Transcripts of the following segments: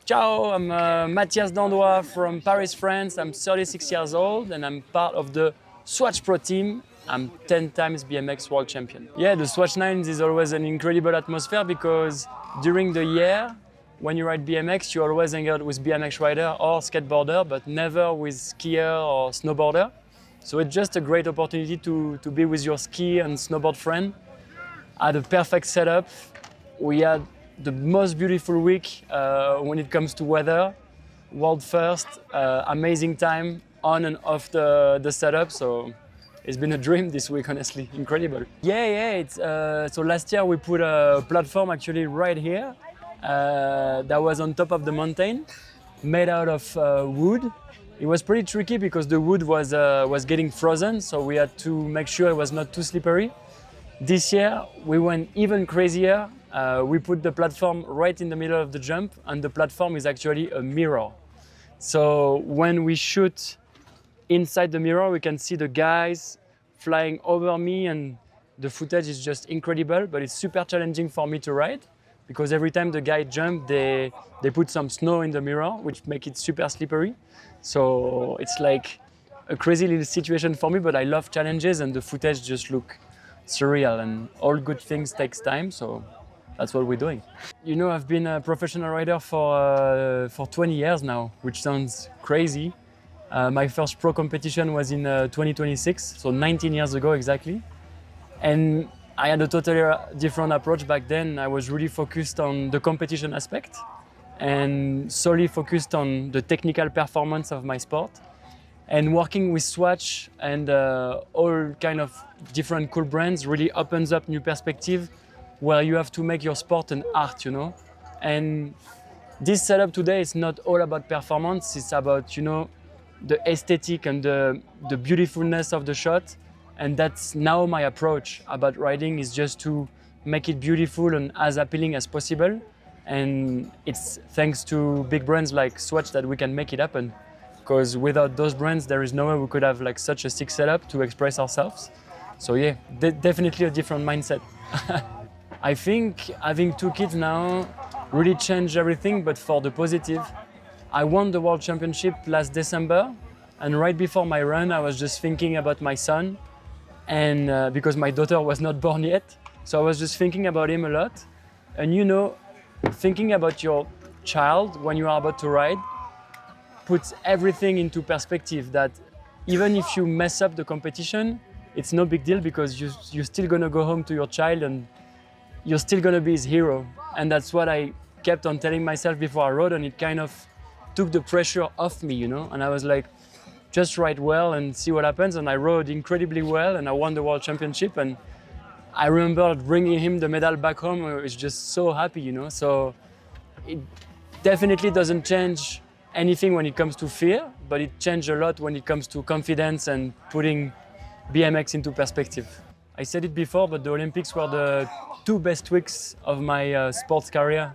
Ciao, I'm Matthias Dandois from Paris, France. I'm 36 years old and I'm part of the Swatch Pro team. I'm 10 times BMX world champion. Yeah, the Swatch Nines is always an incredible atmosphere because during the year, when you ride BMX, you always hang out with BMX rider or skateboarder, but never with skier or snowboarder. So it's just a great opportunity to be with your ski and snowboard friend. I had a perfect setup. We had the most beautiful week when it comes to weather. World first, amazing time on and off the setup. So it's been a dream this week, honestly, incredible. Yeah. So last year we put a platform actually right here that was on top of the mountain, made out of wood. It was pretty tricky because the wood was getting frozen, so we had to make sure it was not too slippery. This year we went even crazier. We put the platform right in the middle of the jump, and the platform is actually a mirror. So when we shoot inside the mirror, we can see the guys flying over me, and the footage is just incredible, but it's super challenging for me to ride because every time the guy jumps, they put some snow in the mirror, which make it super slippery. So it's like a crazy little situation for me, but I love challenges and the footage just look surreal, and all good things takes time, so that's what we're doing. You know, I've been a professional rider for 20 years now, which sounds crazy. My first pro competition was in 2026, so 19 years ago exactly. And I had a totally different approach back then. I was really focused on the competition aspect and solely focused on the technical performance of my sport. And working with Swatch and all kind of different cool brands really opens up new perspective where you have to make your sport an art, you know. And this setup today is not all about performance, it's about, you know, the aesthetic and the beautifulness of the shot. And that's now my approach about riding, is just to make it beautiful and as appealing as possible. And it's thanks to big brands like Swatch that we can make it happen. Because without those brands, there is no way we could have like such a sick setup to express ourselves. So yeah, definitely a different mindset. I think having 2 kids now really changed everything, but for the positive. I won the World Championship last December, and right before my run, I was just thinking about my son, and because my daughter was not born yet, so I was just thinking about him a lot. And you know, thinking about your child when you are about to ride puts everything into perspective, that even if you mess up the competition, it's no big deal because you're still gonna go home to your child and you're still gonna be his hero. And that's what I kept on telling myself before I rode, and it kind of took the pressure off me, you know? And I was like, just ride well and see what happens. And I rode incredibly well and I won the World Championship. And I remember bringing him the medal back home. I was just so happy, you know? So it definitely doesn't change anything when it comes to fear, but it changed a lot when it comes to confidence and putting BMX into perspective. I said it before, but the Olympics were the 2 best weeks of my sports career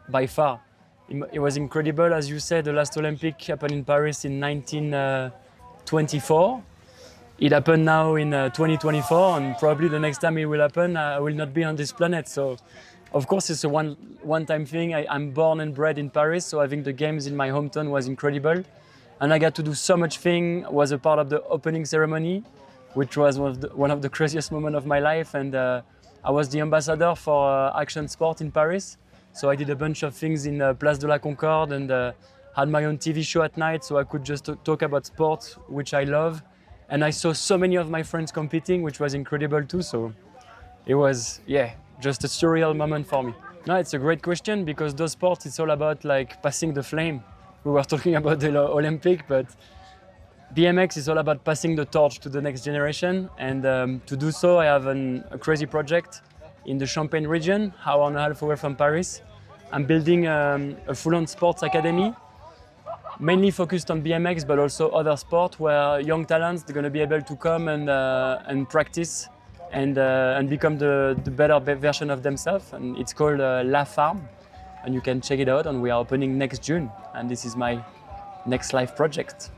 by far. It was incredible. As you said, the last Olympic happened in Paris in 1924. It happened now in 2024, and probably the next time it will happen, I will not be on this planet. So, of course, it's a one-time thing. I'm born and bred in Paris, so having the games in my hometown was incredible. And I got to do so much thing, was a part of the opening ceremony, which was one of the craziest moments of my life. And I was the ambassador for action sport in Paris. So I did a bunch of things in Place de la Concorde, and had my own TV show at night, so I could just talk about sports, which I love. And I saw so many of my friends competing, which was incredible too. So it was, yeah, just a surreal moment for me. No, it's a great question, because those sports, it's all about like passing the flame. We were talking about the Olympic, but BMX is all about passing the torch to the next generation. And to do so, I have a crazy project in the Champagne region, hour and a half away from Paris. I'm building a full-on sports academy, mainly focused on BMX, but also other sports, where young talents are going to be able to come and practice and become the better version of themselves. And it's called La Farm, and you can check it out. And we are opening next June, and this is my next life project.